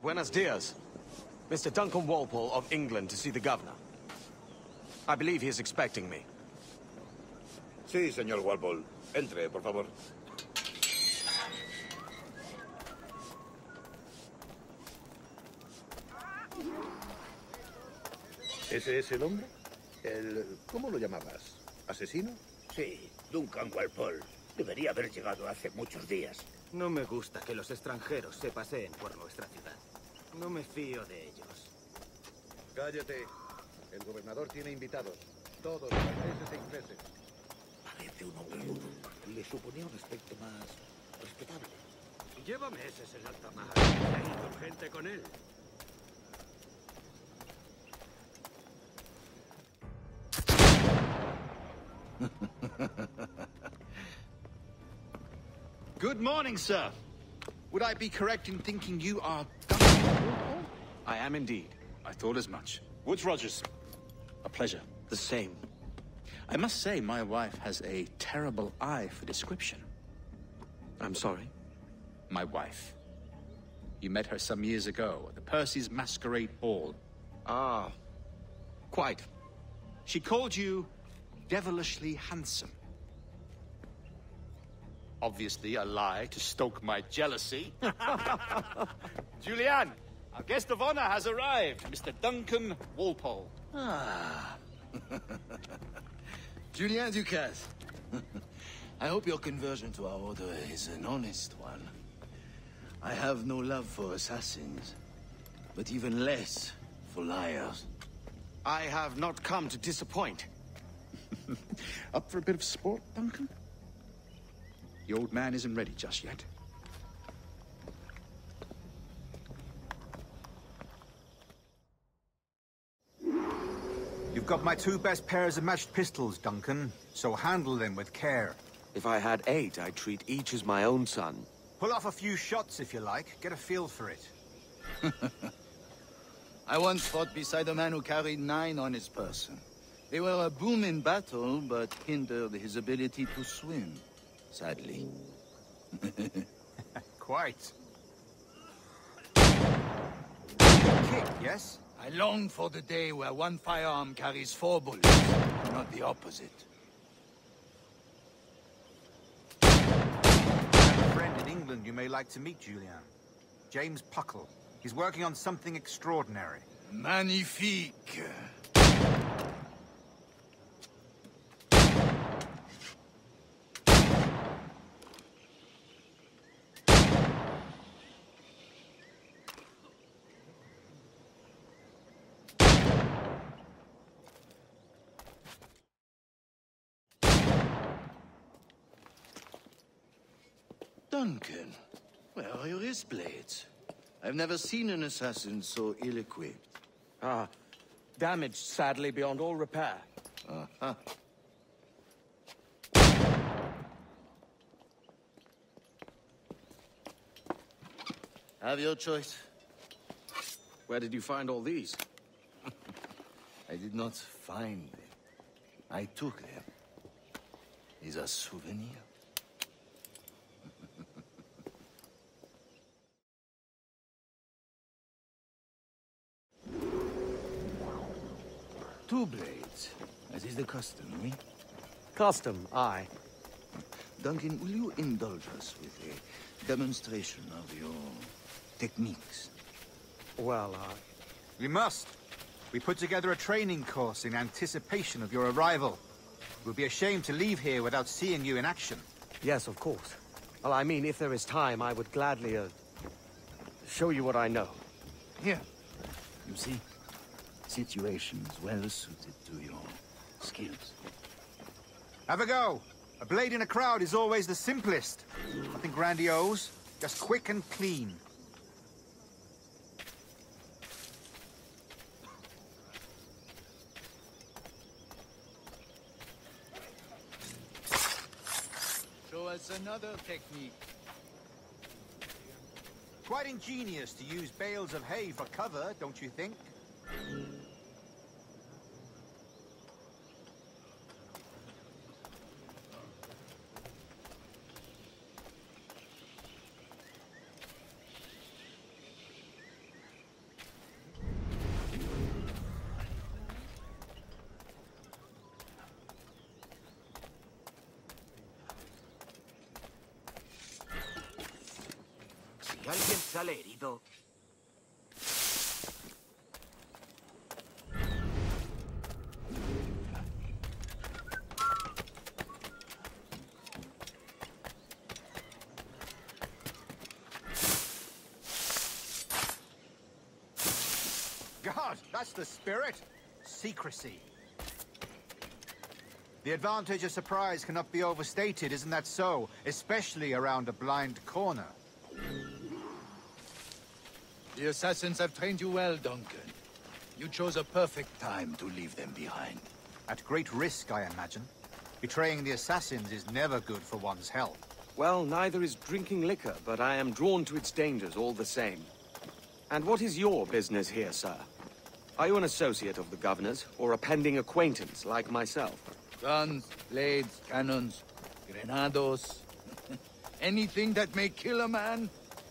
Buenos dias. Mr. Duncan Walpole of England to see the governor. I believe he is expecting me. Sí, señor Walpole. Entre, por favor. ¿Ese es el hombre? ¿Cómo lo llamabas? ¿Asesino? Sí, Duncan Walpole. Debería haber llegado hace muchos días. No me gusta que los extranjeros se paseen por nuestra ciudad. No me fío de ellos. Cállate. El gobernador tiene invitados. Todos franceses e ingleses. Parece un hombre rudo. Le suponía un aspecto más respetable. Llévame ese señor Hay gente con él. Good morning, sir. Would I be correct in thinking you are Duncan? I am indeed. I thought as much. Woods Rogers. A pleasure. The same. I must say, my wife has a terrible eye for description. I'm sorry? My wife. You met her some years ago at the Percy's Masquerade Ball. Ah, quite. She called you devilishly handsome. Obviously a lie to stoke my jealousy. Julianne, our guest of honor has arrived, Mr. Duncan Walpole. Ah. Julien Ducasse. I hope your conversion to our order is an honest one. I have no love for assassins, but even less for liars. I have not come to disappoint. Up for a bit of sport, Duncan? The old man isn't ready just yet. You've got my 2 best pairs of matched pistols, Duncan, so handle them with care. If I had 8, I'd treat each as my own son. Pull off a few shots if you like. Get a feel for it. I once fought beside a man who carried 9 on his person. They were a boom in battle, but hindered his ability to swim, sadly. Quite. Kick, yes? I long for the day where one firearm carries 4 bullets, not the opposite. I have a friend in England you may like to meet, Julian. James Puckle. He's working on something extraordinary. Magnifique. Duncan, where are your wrist blades? I've never seen an assassin so ill-equipped. Ah, damaged sadly beyond all repair. Uh-huh. Have your choice. Where did you find all these? I did not find them. I took them. These are souvenirs. Two blades, as is the custom, oui? Custom, aye. Duncan, will you indulge us with a demonstration of your techniques? Well, We must. We put together a training course in anticipation of your arrival. We'll be ashamed to leave here without seeing you in action. yes, of course. Well, I mean, if there is time, I would gladly, show you what I know. Here. You see? Situations well suited to your skills. Have a go. A blade in a crowd is always the simplest. Nothing grandiose, just quick and clean. Show us another technique. Quite ingenious to use bales of hay for cover, don't you think? ¿Alguien sale herido? God, that's the spirit. Secrecy. The advantage of surprise cannot be overstated, isn't that so? Especially around a blind corner. The assassins have trained you well, Duncan. You chose a perfect time to leave them behind. At great risk, I imagine. Betraying the assassins is never good for one's health. Well, neither is drinking liquor, but I am drawn to its dangers all the same. And what is your business here, sir? Are you an associate of the governor's, or a pending acquaintance like myself? Guns, blades, cannons, grenados. Anything that may kill a man,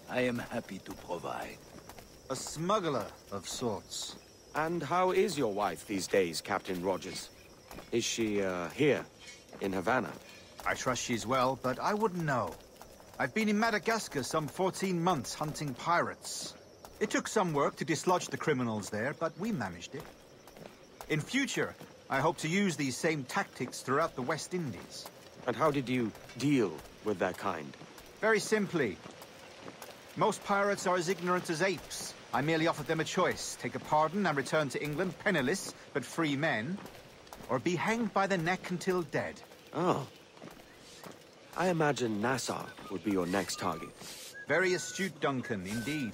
I am happy to provide. A smuggler of sorts. And how is your wife these days, Captain Rogers? Is she, here, in Havana? I trust she's well, but I wouldn't know. I've been in Madagascar some 14 months hunting pirates. It took some work to dislodge the criminals there, but we managed it. In future, I hope to use these same tactics throughout the West Indies. And how did you deal with that kind? Very simply. Most pirates are as ignorant as apes. I merely offered them a choice. Take a pardon and return to England penniless, but free men. Or be hanged by the neck until dead. Oh. I imagine Nassau would be your next target. Very astute, Duncan, indeed.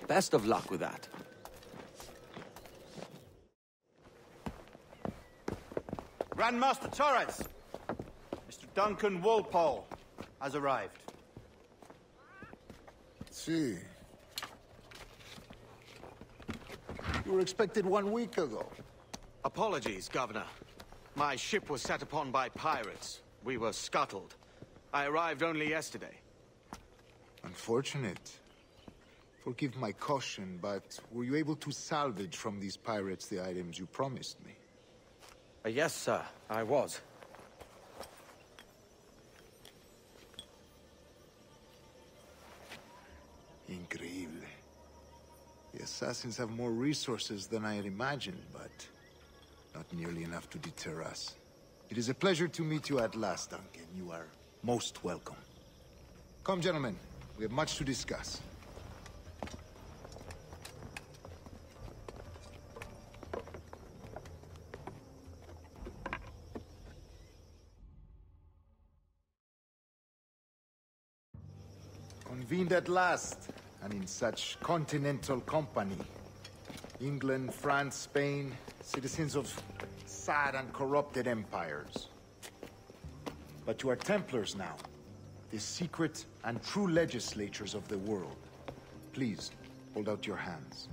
Best of luck with that. Grandmaster Torres! Mr. Duncan Walpole has arrived. See. You were expected 1 week ago. Apologies, Governor. My ship was set upon by pirates. We were scuttled. I arrived only yesterday. Unfortunate. Forgive my caution, but were you able to salvage from these pirates the items you promised me? Yes, sir, I was. Increíble. The assassins have more resources than I had imagined, but not nearly enough to deter us. It is a pleasure to meet you at last, Duncan. You are most welcome. Come, gentlemen. We have much to discuss. Convened at last, and in such continental company. England, France, Spain, citizens of sad and corrupted empires. But you are Templars now, the secret and true legislatures of the world. Please, hold out your hands.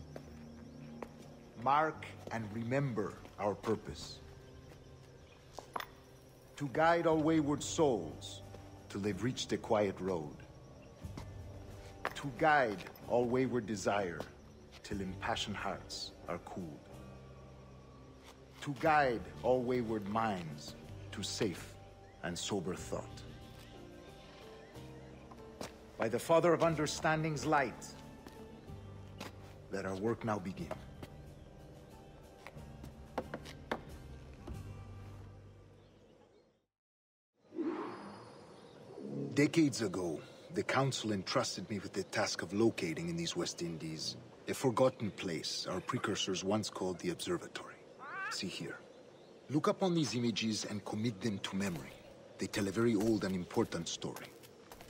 Mark and remember our purpose. To guide all wayward souls till they've reached a quiet road. To guide all wayward desire till impassioned hearts are cooled. To guide all wayward minds to safe and sober thought. By the Father of Understanding's light, let our work now begin. Decades ago, the Council entrusted me with the task of locating in these West Indies a forgotten place our precursors once called the Observatory. See here. Look upon these images and commit them to memory. They tell a very old and important story.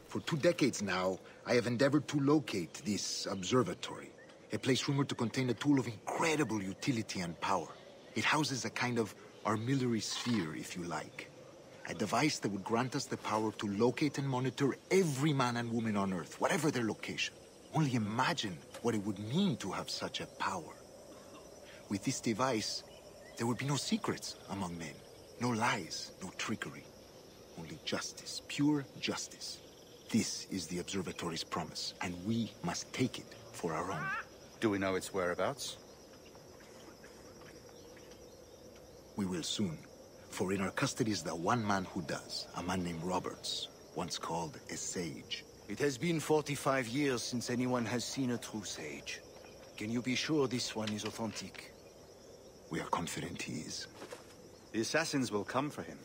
For 2 decades now, I have endeavored to locate this observatory, a place rumored to contain a tool of incredible utility and power. It houses a kind of armillary sphere, if you like. A device that would grant us the power to locate and monitor every man and woman on Earth, whatever their location. Only imagine what it would mean to have such a power. With this device, there would be no secrets among men, no lies, no trickery. Only justice, pure justice. This is the observatory's promise, and we must take it for our own. Do we know its whereabouts? We will soon. For in our custody is the one man who does, a man named Roberts, once called a sage. It has been 45 years since anyone has seen a true sage. Can you be sure this one is authentic? We are confident he is. The assassins will come for him.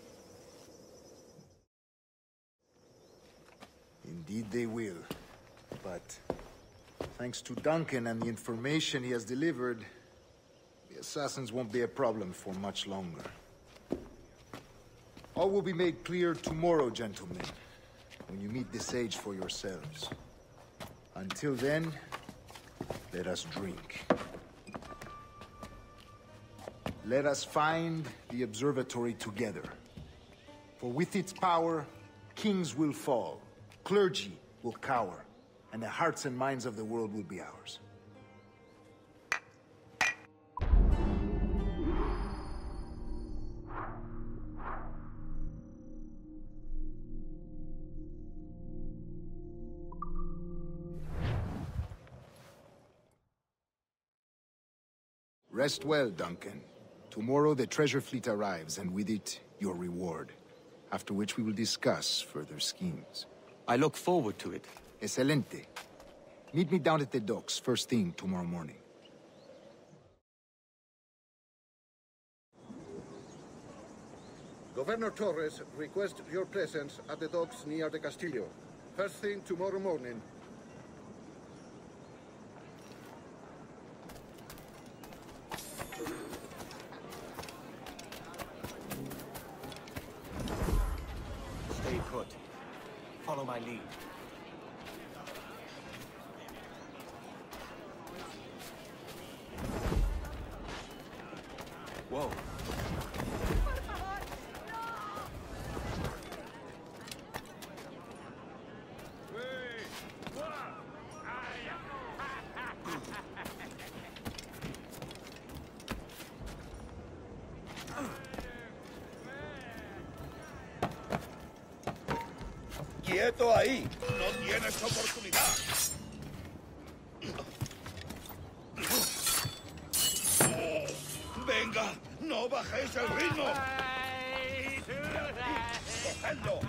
Indeed they will. But thanks to Duncan and the information he has delivered, the assassins won't be a problem for much longer. All will be made clear tomorrow, gentlemen, when you meet the sage for yourselves. Until then, let us drink. Let us find the observatory together. For with its power, kings will fall, clergy will cower, and the hearts and minds of the world will be ours. Rest well, Duncan. Tomorrow the treasure fleet arrives, and with it, your reward. After which we will discuss further schemes. I look forward to it. Excelente. Meet me down at the docks first thing tomorrow morning. Governor Torres requests your presence at the docks near the Castillo. First thing tomorrow morning. Stay put. Follow my lead. Whoa. ¡Quieto ahí! ¡No tienes oportunidad! ¡Venga! ¡No bajéis el ritmo! ¡Cogedlo!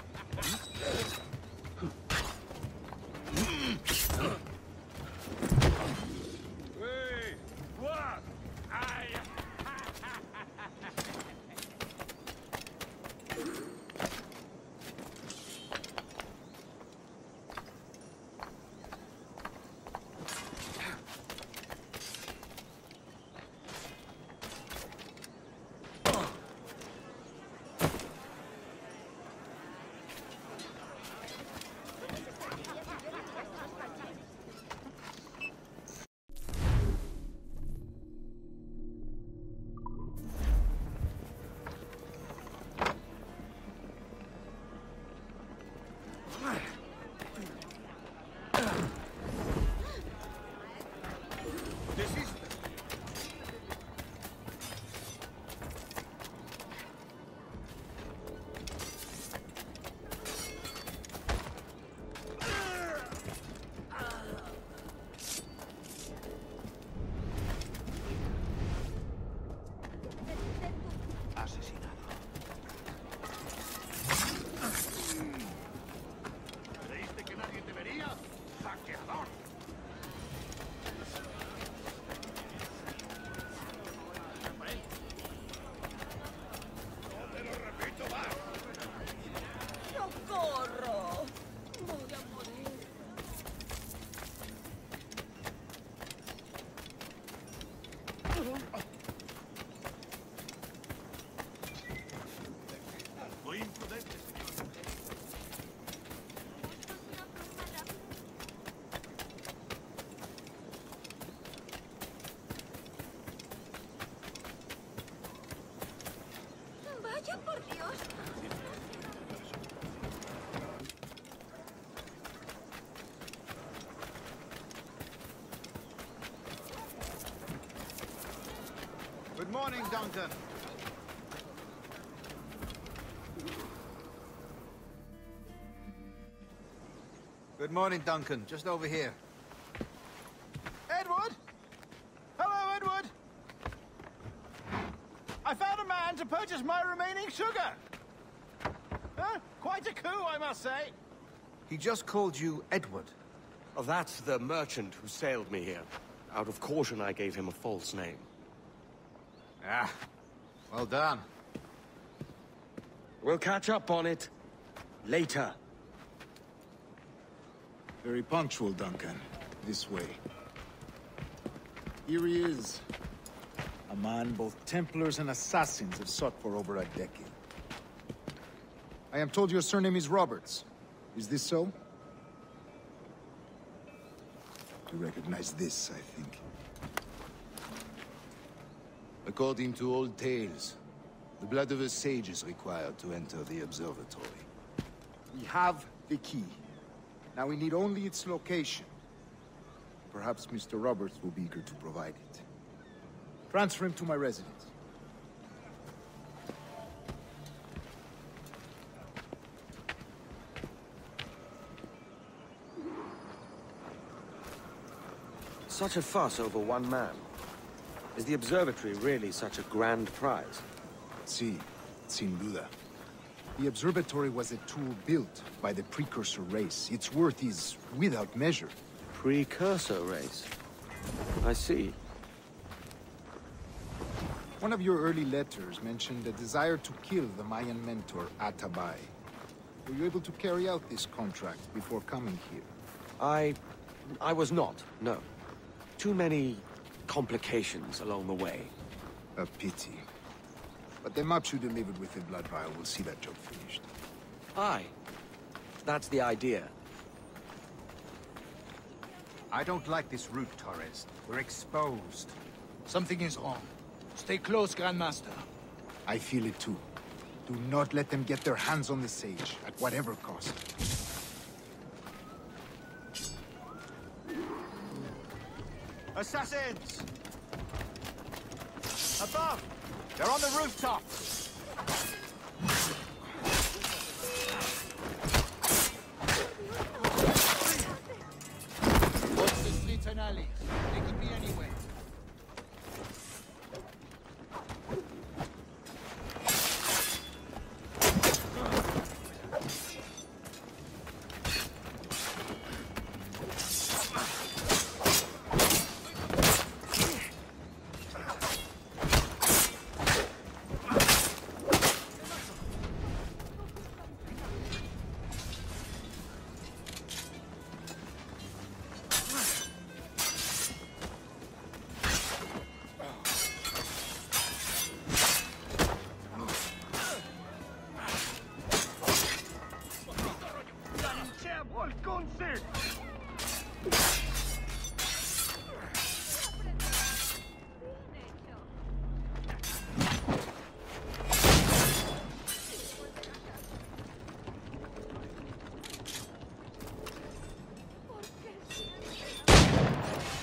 Vaya por Dios. Good morning, Duncan. Good morning, Duncan. Just over here. Edward? Hello, Edward. I found a man to purchase my remaining sugar. Quite a coup, I must say. He just called you Edward. Oh, that's the merchant who sailed me here. Out of caution, I gave him a false name. Ah, well done. We'll catch up on it later. Very punctual, Duncan. This way. Here he is. A man both Templars and Assassins have sought for over a decade. I am told your surname is Roberts. Is this so? You recognize this, I think. According to old tales, the blood of a sage is required to enter the observatory. We have the key. Now we need only its location. Perhaps Mr. Roberts will be eager to provide it. Transfer him to my residence. Such a fuss over one man. Is the observatory really such a grand prize? Sí, sin duda. The observatory was a tool built by the precursor race. Its worth is without measure. Precursor race? I see. One of your early letters mentioned a desire to kill the Mayan mentor, Atabay. Were you able to carry out this contract before coming here? I was not, no. Too many complications along the way. A pity. But the maps you delivered with the blood vial will see that job finished. Aye. That's the idea. I don't like this route, Torres. We're exposed. Something is wrong. Stay close, Grandmaster. I feel it too. Do not let them get their hands on the sage, at whatever cost. Assassins! Above! They're on the rooftop! Watch the streets and alleys. They could be anywhere.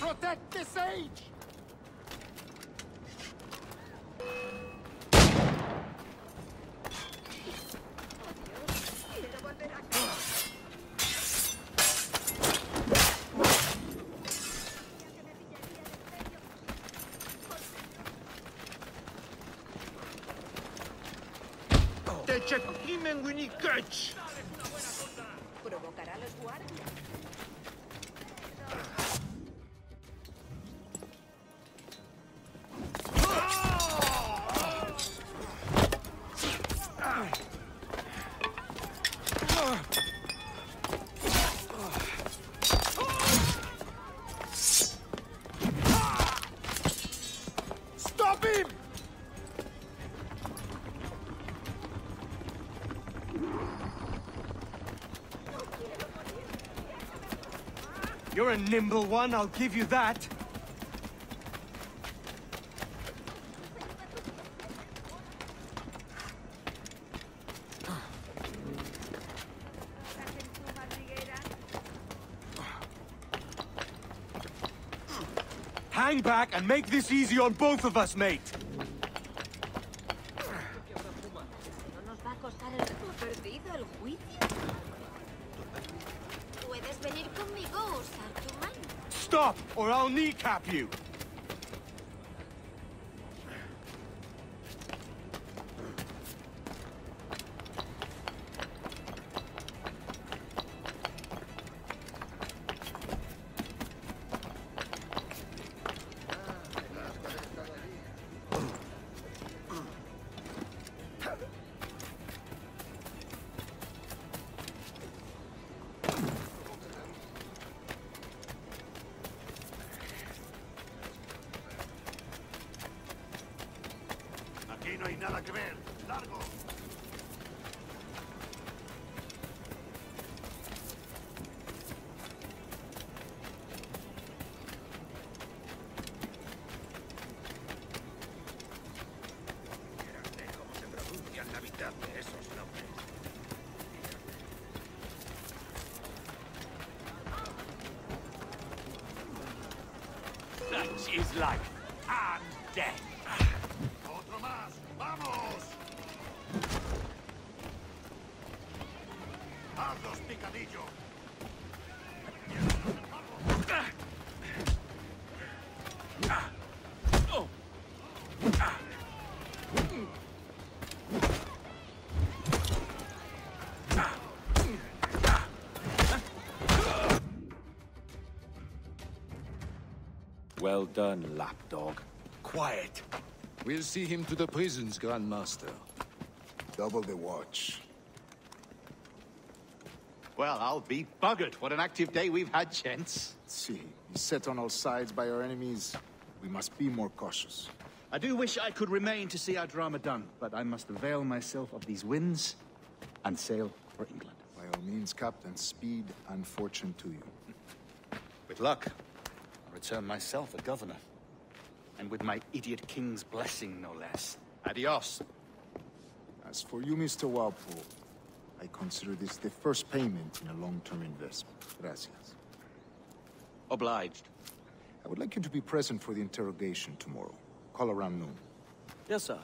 Protect the sage! Provocará a los guardias. Stop him! You're a nimble one, I'll give you that. Hang back and make this easy on both of us, mate. No nos va a costar el perdido el juicio. Puedes venir conmigo o usar tu mano. Stop, or I'll kneecap you. no hay nada que ver. ¡Largo! Fíjate cómo se pronuncian la mitad de esos nombres. Such is life and death. ¡Otro más! ¡Vamos! ¡Hazlos, picadillo! Well done, lapdog. Quiet. We'll see him to the prisons, Grandmaster. Double the watch. Well, I'll be buggered. What an active day we've had, gents. See, beset on all sides by our enemies. We must be more cautious. I do wish I could remain to see our drama done, but I must avail myself of these winds and sail for England. By all means, Captain, speed and fortune to you. With luck, I'll return myself a governor. And with my idiot king's blessing, no less. Adios. As for you, Mr. Walople, I consider this the first payment in a long-term investment. Gracias. Obliged. I would like you to be present for the interrogation tomorrow. Call around noon. Yes, sir.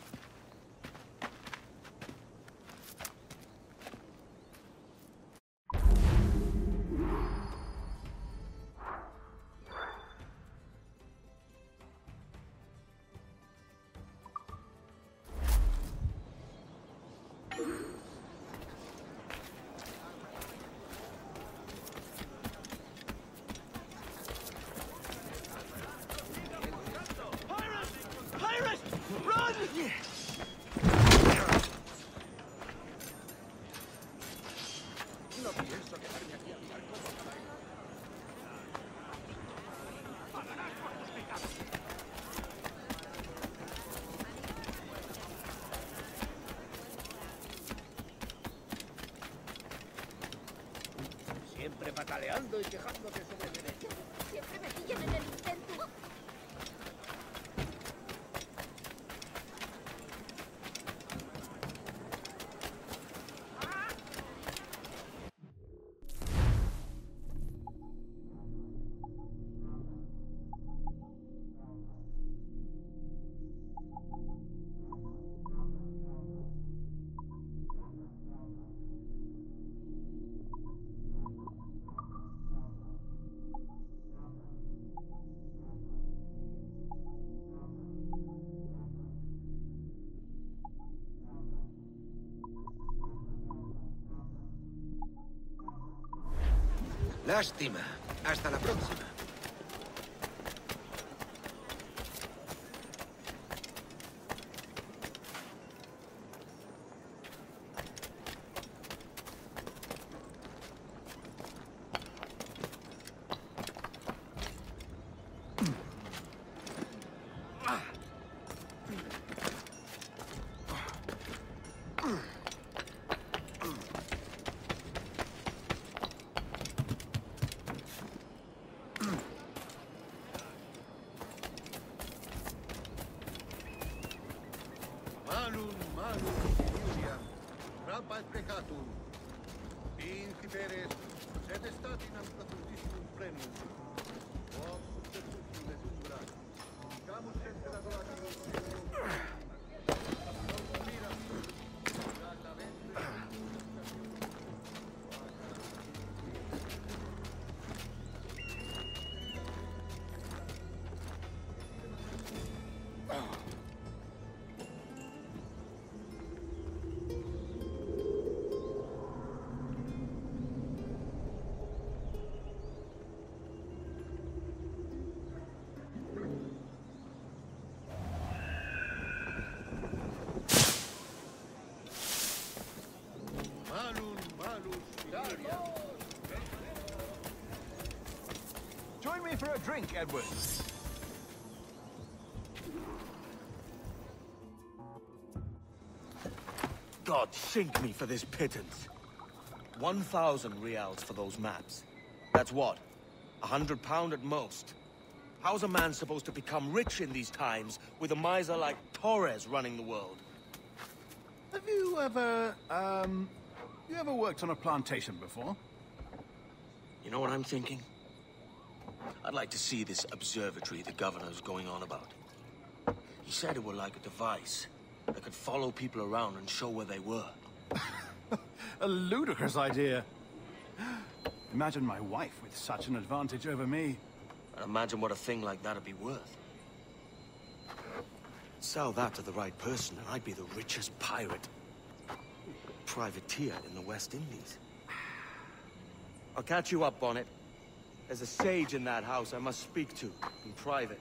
Siempre pataleando y quejándose sobre el derecho. Siempre me pillan en el intento. Lástima. Hasta la próxima. Rampa peccatum. Inciperes, sed statinam catholicissimum premium. Quod subterfugium et umbra. Camus et adorationis. Join me for a drink, Edward. God sink me for this pittance. 1,000 reals for those maps. That's what? £100 at most. How's a man supposed to become rich in these times with a miser like Torres running the world? Have you ever worked on a plantation before? You know what I'm thinking? I'd like to see this observatory the governor's going on about. He said it were like a device that could follow people around and show where they were. A ludicrous idea. Imagine my wife with such an advantage over me. And imagine what a thing like that'd be worth. Sell that to the right person and I'd be the richest pirate. Privateer in the West Indies. I'll catch you up, Bonnet. There's a sage in that house I must speak to, in private.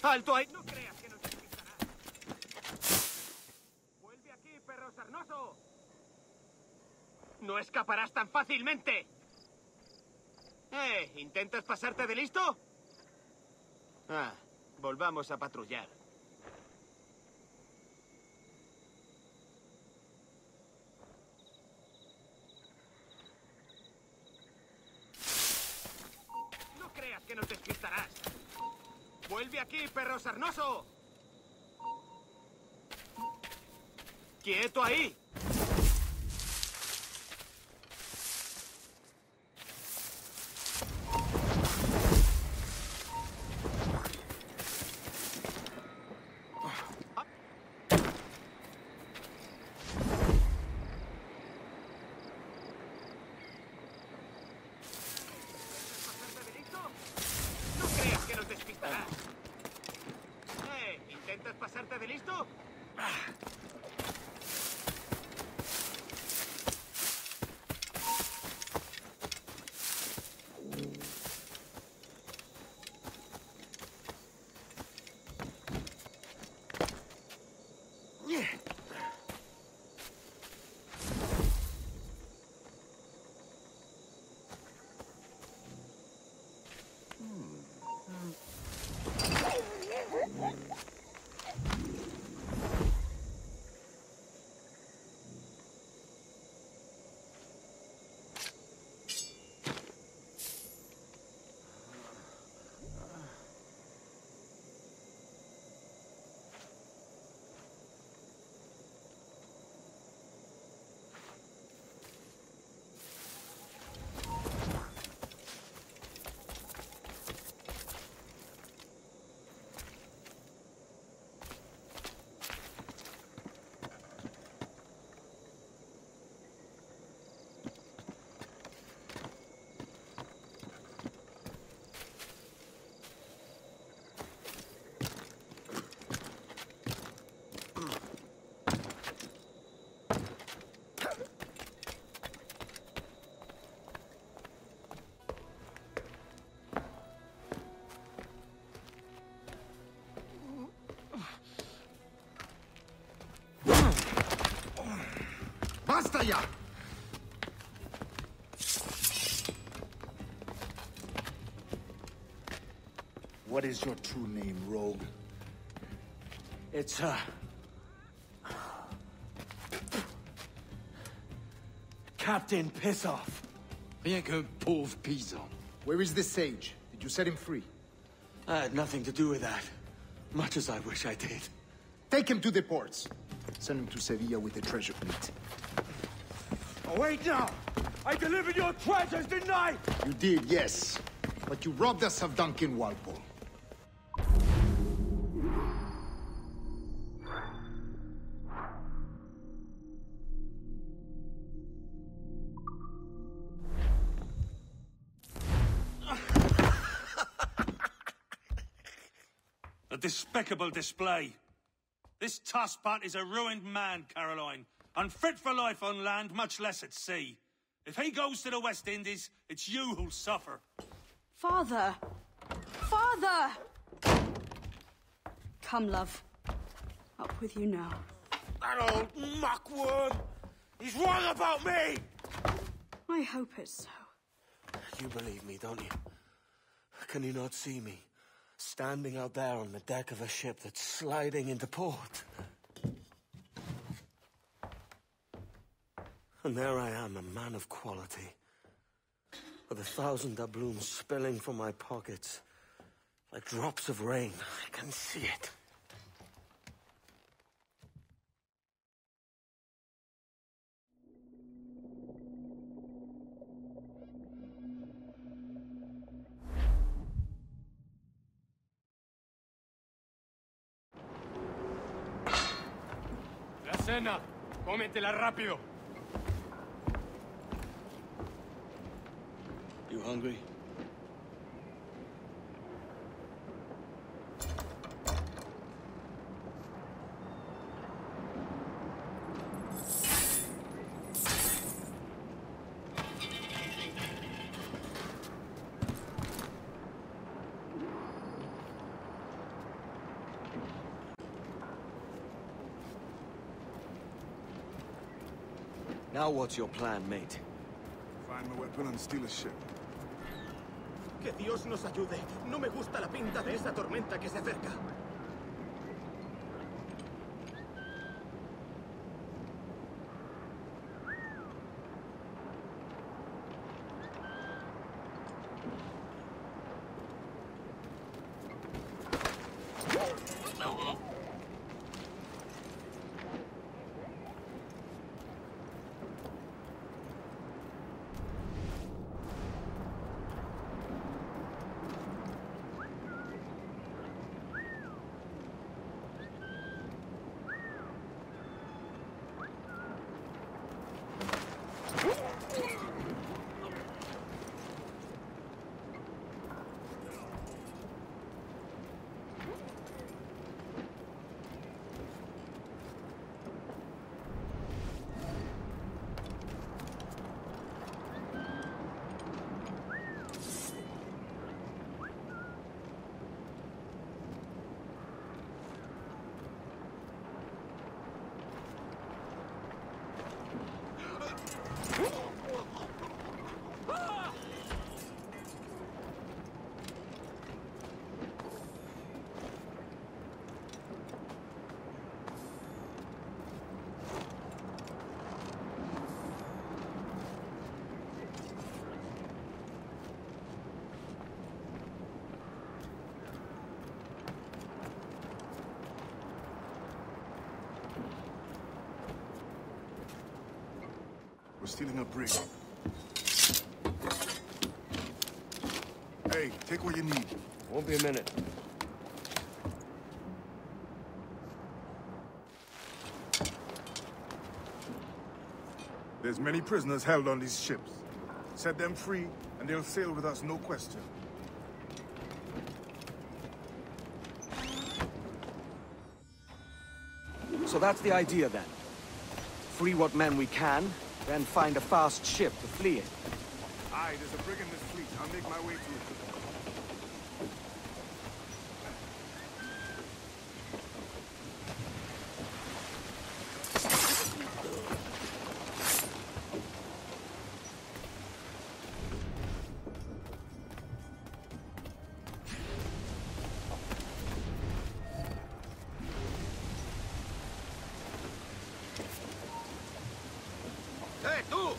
¡Alto ahí! ¡No creas que nos despistarás! ¡Vuelve aquí, perro sarnoso! ¡No escaparás tan fácilmente! ¿Intentas pasarte de listo? Volvamos a patrullar. ¡No creas que nos despistarás! ¡Vuelve aquí, perro sarnoso! ¡Quieto ahí! ¿Intentas pasarte de listo? Fire! What is your true name, rogue? It's, Captain Piss-Off. Rien qu'un pauvre paysan. Where is the sage? Did you set him free? I had nothing to do with that. Much as I wish I did. Take him to the ports. Send him to Sevilla with the treasure fleet. Oh, wait now! I delivered your treasures, didn't I? You did, yes. But you robbed us of Duncan Walpole. A despicable display. This tosspot is a ruined man, Caroline. Unfit for life on land, much less at sea. If he goes to the West Indies, it's you who'll suffer. Father! Father! Come, love. Up with you now. That old muckworm! He's wrong about me! I hope it's so. You believe me, don't you? Can you not see me? Standing out there on the deck of a ship that's sliding into port. And there I am, a man of quality. With 1,000 doubloons spilling from my pockets. Like drops of rain. I can see it. La cena. Cómetela rápido. You hungry? Now what's your plan, mate? Find my weapon and steal a ship. Que Dios nos ayude. No me gusta la pinta de esa tormenta que se acerca. We're stealing a brig. Hey, take what you need. Won't be a minute. There's many prisoners held on these ships. Set them free, and they'll sail with us, no question. So that's the idea, then. Free what men we can, then find a fast ship to flee in. Aye, there's a brig in this fleet. I'll make my way to it.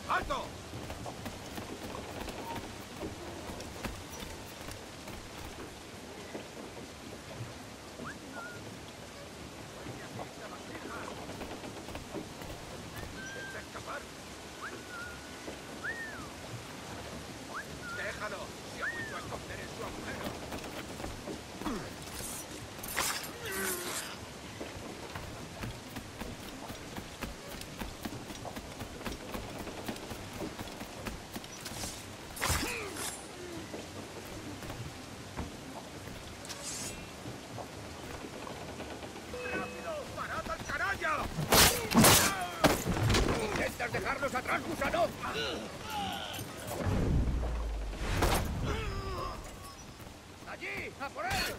¡Alto! Déjalo. Se ha vuelto a esconder en su agujero. ¿Intentas dejarnos atrás, gusano? ¡Allí! ¡A por él!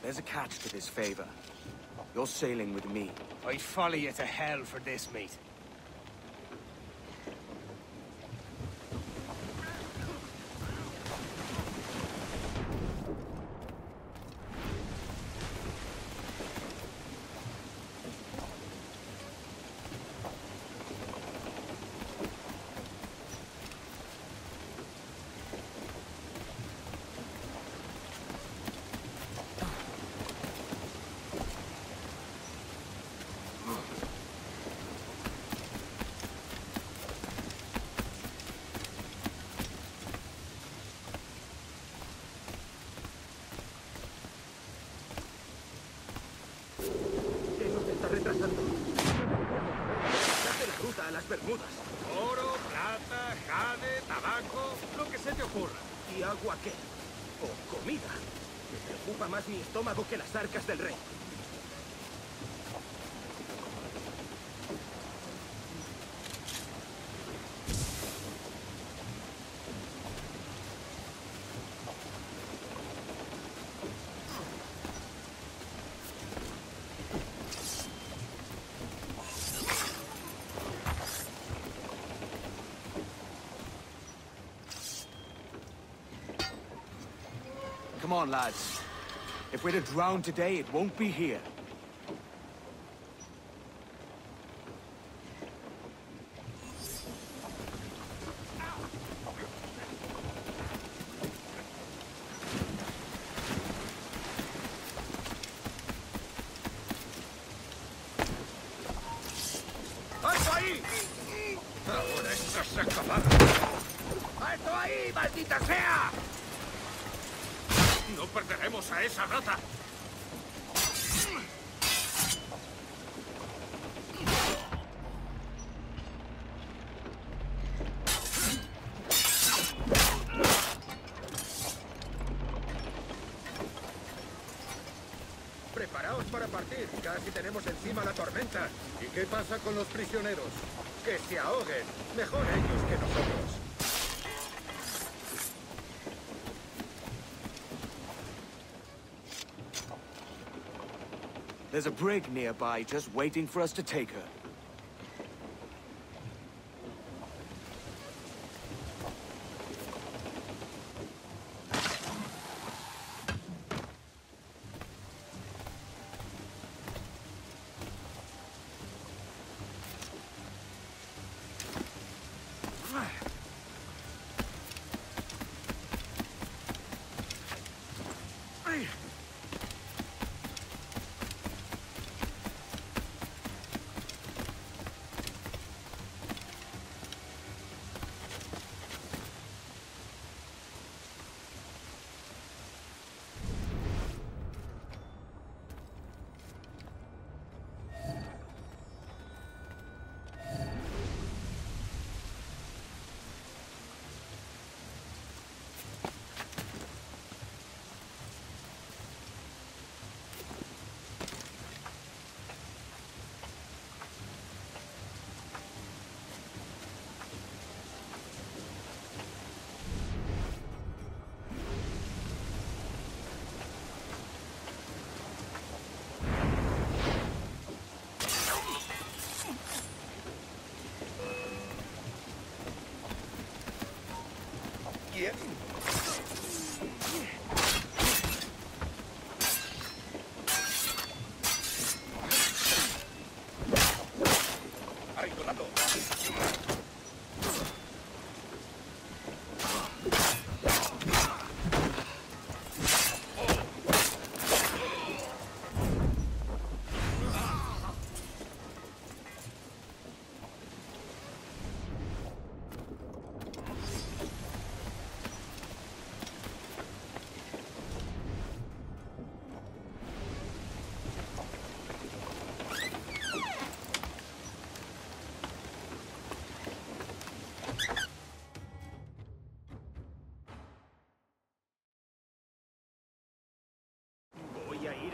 There's a catch to this favor. You're sailing with me. I'd follow you to hell for this, mate. A las Bermudas. Oro, plata, jade, tabaco, lo que se te ocurra. ¿Y agua qué? O comida. Me preocupa más mi estómago que las arcas del rey. Come on, lads. If we're to drown today, it won't be here. ¡Alto ahí! Ahora estás acabado. ¡Alto ahí, maldita sea! ¡No perderemos a esa rata! Preparaos para partir. Casi tenemos encima la tormenta. ¿Y qué pasa con los prisioneros? Que se ahoguen. Mejor ellos que nosotros. There's a brig nearby just waiting for us to take her.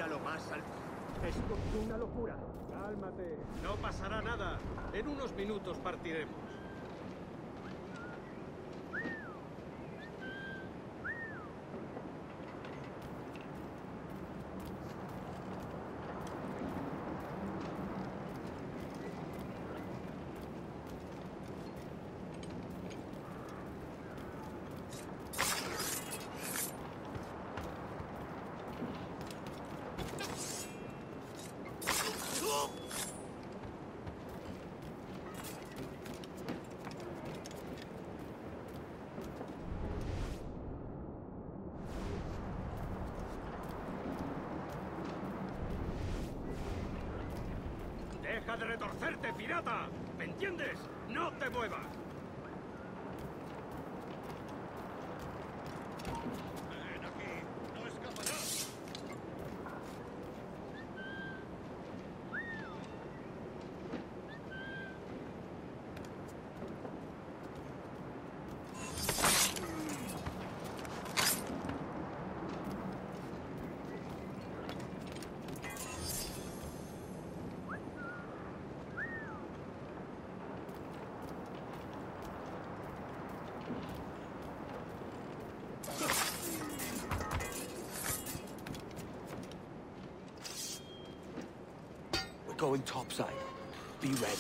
a lo más alto. Esto es una locura. Cálmate. No pasará nada. En unos minutos partiremos. ¡Deja de retorcerte, pirata! ¿Me entiendes? ¡No te muevas! ¡Ven aquí! ¡No escaparás! Going topside. Be ready.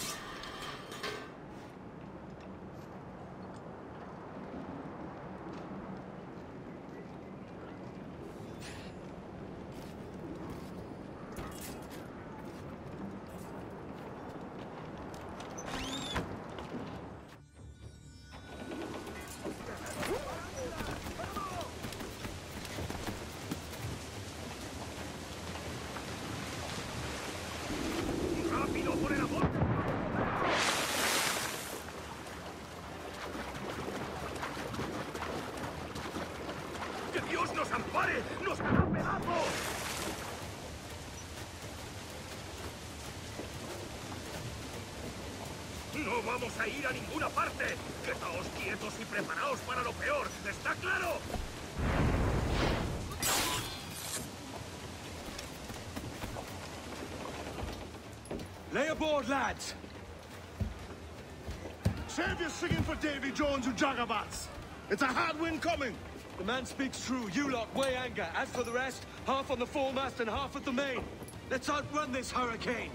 ¡No vamos a ir a ninguna parte! ¡Quedaos quietos y preparaos para lo peor! ¿Está claro? Lay aboard, lads! Save your singing for Davy Jones, you jagabats! It's a hard wind coming! The man speaks true. You lot weigh anchor. As for the rest, half on the foremast and half at the main. Let's outrun this hurricane!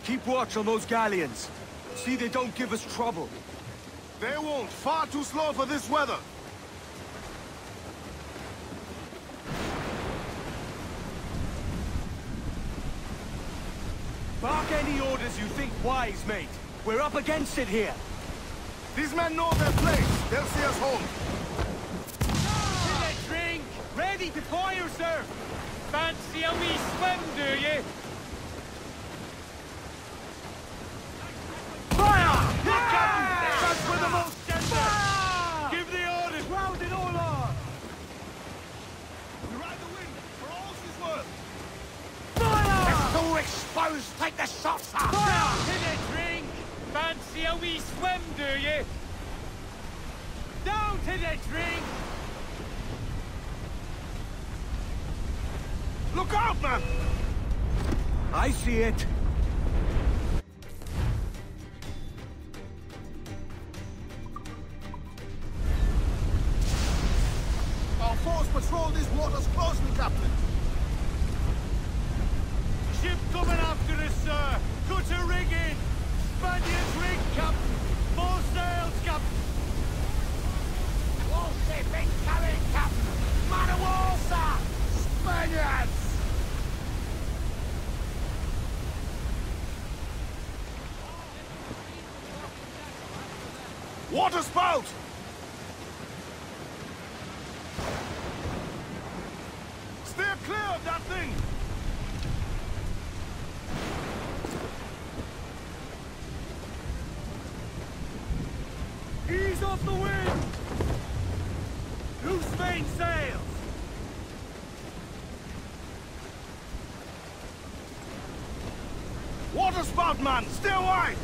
Keep watch on those galleons. See they don't give us trouble. They won't. Far too slow for this weather. Bark any orders you think wise, mate. We're up against it here. These men know their place. They'll see us home. Did a drink? Ready to fire, sir. Fancy a wee swim, do you? Fire! Yeah! Captain! That's for the most tender! Fire! Give the orders! Round it all on! We ride the wind for all she's worth. Fire! It's too exposed. Take the shots, sir. Fire! Did a drink? Fancy a wee swim, do you? Down to the drink! Look out, man! I see it. Our force patrol these waters closely, Captain. Ship coming after us, sir! Cutter rigging! Spaniards rig, Captain! Full sails, Captain! Warship incoming, Captain! Man of war, sir! Spaniards! Water spout! Steer clear of that thing! Ease off the wind! Loose main sails! Water spout, man! Stay wide!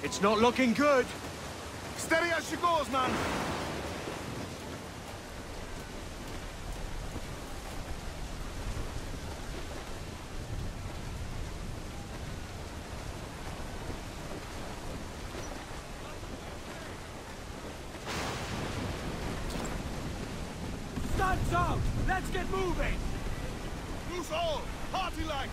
It's not looking good. Steady as she goes, man. Stunts out! Let's get moving! Loose all! Party like!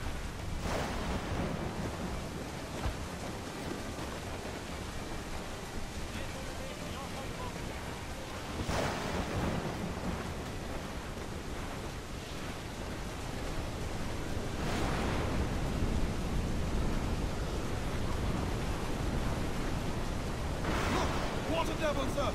Look! Water devil, sir!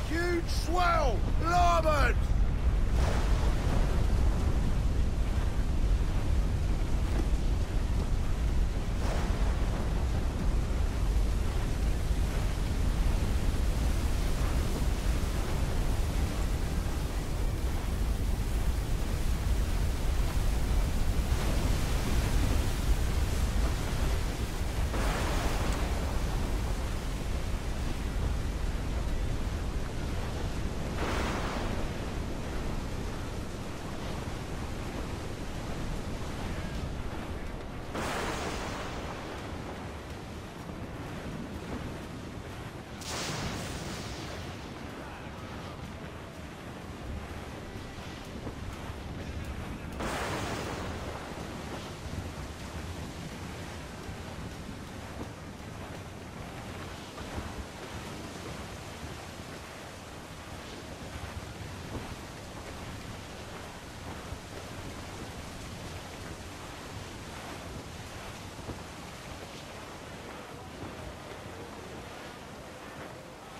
Huge swell! Larboard!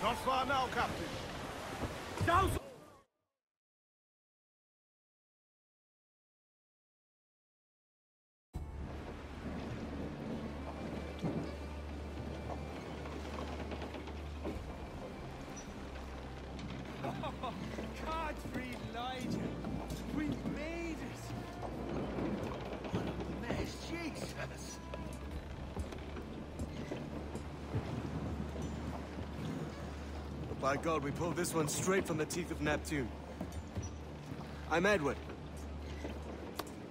Not far now, Captain. Down! Godfrey Elijah! We made it! What a mess, Jesus! By God, we pulled this one straight from the teeth of Neptune. I'm Edward.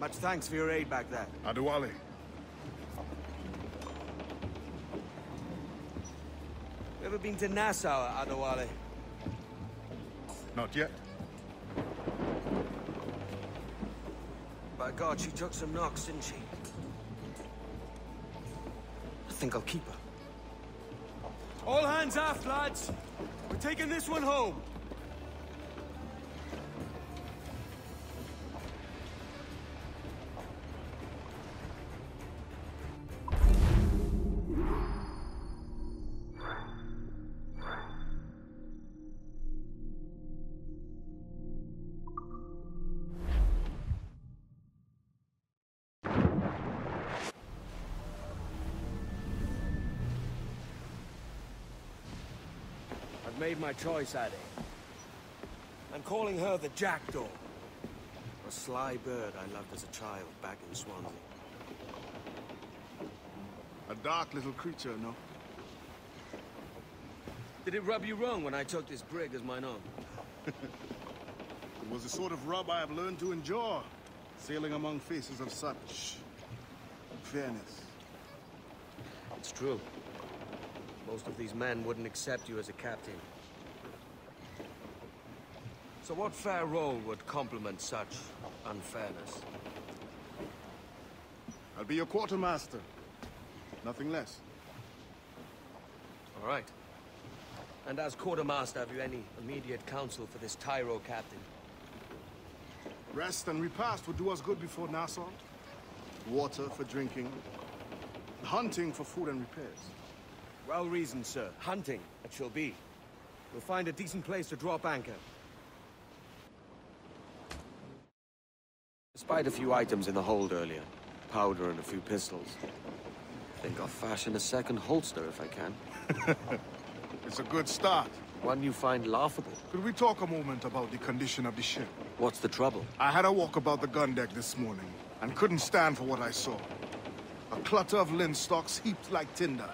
Much thanks for your aid back there. Adewale. You ever been to Nassau, Adewale? Not yet. By God, she took some knocks, didn't she? I think I'll keep her. All hands aft, lads! We're taking this one home! Made my choice, Addy. I'm calling her the Jackdaw. A sly bird I loved as a child back in Swansea. A dark little creature, no? Did it rub you wrong when I took this brig as mine own? It was the sort of rub I have learned to endure, sailing among faces of such fairness. It's true. Most of these men wouldn't accept you as a captain. So what fair role would complement such unfairness? I'll be your quartermaster. Nothing less. All right. And as quartermaster, have you any immediate counsel for this tyro captain? Rest and repast would do us good before Nassau. Water for drinking. Hunting for food and repairs. Well reasoned, sir. Hunting, it shall be. We'll find a decent place to drop anchor. Despite a few items in the hold earlier, powder and a few pistols, I think I'll fashion a second holster if I can. It's a good start. One you find laughable. Could we talk a moment about the condition of the ship? What's the trouble? I had a walk about the gun deck this morning, and couldn't stand for what I saw. A clutter of linstocks heaped like tinder,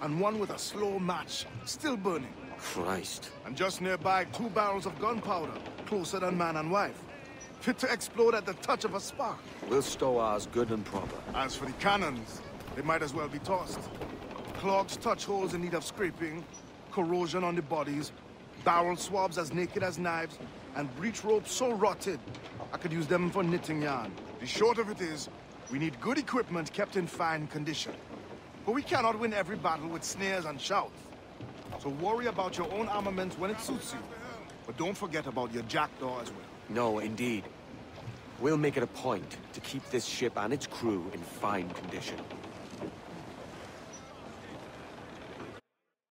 and one with a slow match, still burning. Christ. And just nearby, 2 barrels of gunpowder, closer than man and wife. Fit to explode at the touch of a spark. We'll stow ours good and proper. As for the cannons, they might as well be tossed. Clogged touch holes in need of scraping, corrosion on the bodies, barrel swabs as naked as knives, and breech ropes so rotted, I could use them for knitting yarn. The short of it is, we need good equipment kept in fine condition. But we cannot win every battle with snares and shouts. So worry about your own armament when it suits you. But don't forget about your jackdaw as well. No, indeed. We'll make it a point to keep this ship and its crew in fine condition.